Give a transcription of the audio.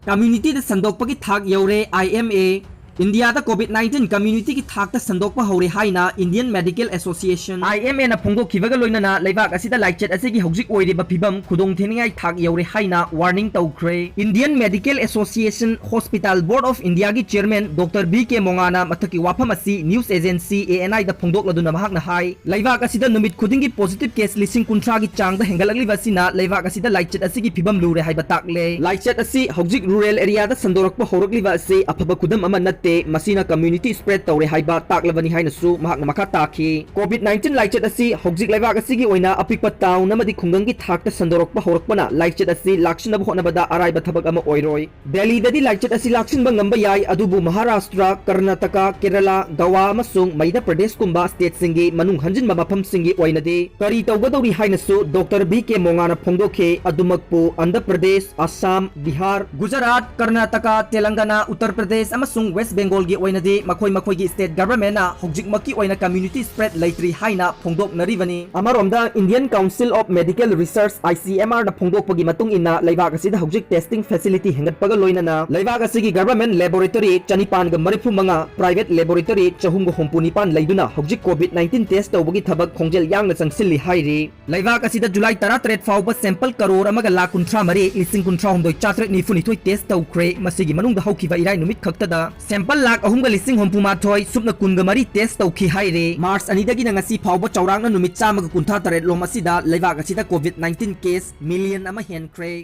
Community संदोपकी थाक you're IMA India covid community की थाक Sandeep हौरे हाइना Indian medical association IMA फोंदोखिबगा लोइनना लेबाक असिदा लाइचेट असिगी हौजिक ओइरिबा फिबम खुदोंग थेनिंगाई थाक यौरे हाइना वार्निंग तौख्रे। Indian medical association hospital board of India की चेयरमैन डॉक्टर BK मोंगाना मथकी वाफम असि न्यूज एजेंसी ANI दा फोंदोकलदुना महाकना हाई लेबाक असिदा नुमित खुदिंगी पॉजिटिव केस लिसिंग कुंथ्रा की चांग दा हेंगलगलिबसिना लेबाक असिदा लाइचेट असिगी फिबम लुरे हाइबा ताकले। लाइचेट असी हौजिक रूरल एरिया दा संदोरकपा हौरकलिबा असि अफबा खुदम अमा नत्ते मसीना कम्युनिटी स्प्रेड तौरे हाइबा ताकलबनी हाइनसु महाकना मखा ताखी। कोविड-19 लाइचेट असि हौजिक लेबाक असिगी ओइना अपिकपा टाउन अमदि खुंगंगी थाकता संदोरकपा हौरकपना लाइचेट असि लाक्सिनबा होनबदा अराइबा थबक अमा ओइरोय। दिल्ली ददि लाइचेट असि लाक्सिनबा ngamba yai adubu Maharashtra Karnataka Kerala Goa अमसुंग मध्य प्रदेश कुंबा स्टेट सिंगी मनुंग हंजिन मफम सिंगी ओइनदि करी तौगदौरी हाइनसु डॉक्टर BK मोंगाना फोंदोखे अदुमकपु आंध्र प्रदेश असम बिहार गुजरात कर्नाटका तेलंगाना उत्तर प्रदेश अमसुंग वेस्ट बेंगल की ओइनदि मखोय मखोय की स्टेट गवर्नमेंट हौजिक मक्की ओइना कम्युनिटी स्प्रेड लेट्री हाइना फोंदोकनरिबनी। अमरोमदा Indian council of medical research ICMR ना फोंदोकपगी मतुंग इन्ना लेबाक असिदा हौजिक टेस्टिंग फैसिलिटी हेंगतपगा लोइनना लेबाक असिगी गवर्नमेंट लेबोरेटरी 295 प्राइवेट लेबोरेटरी 364 लेदुना हौजिक कोविड-19 टेस्ट तौबगी थबक खोंजेल यांगना चंगसिल्ली हाइरि। लेबाक असिदा जुलाई 13 फाउबा सैंपल करोड़ अमगा लाख 13 लिसिंग 19 टेस्ट तौख्रे। मसिगी मनुंग हौखिबा इराय नुमित खक्तदा सैंपल लाख 3,68,000 सुपना 12 टेस्ट तौखी हाइरे। मार्च 2 ngasi फाउबा चौरांगना नुमित 193 लोम असिदा लेबाक असिदा कोविड-19 केस मिलियन अमा हेनख्रे।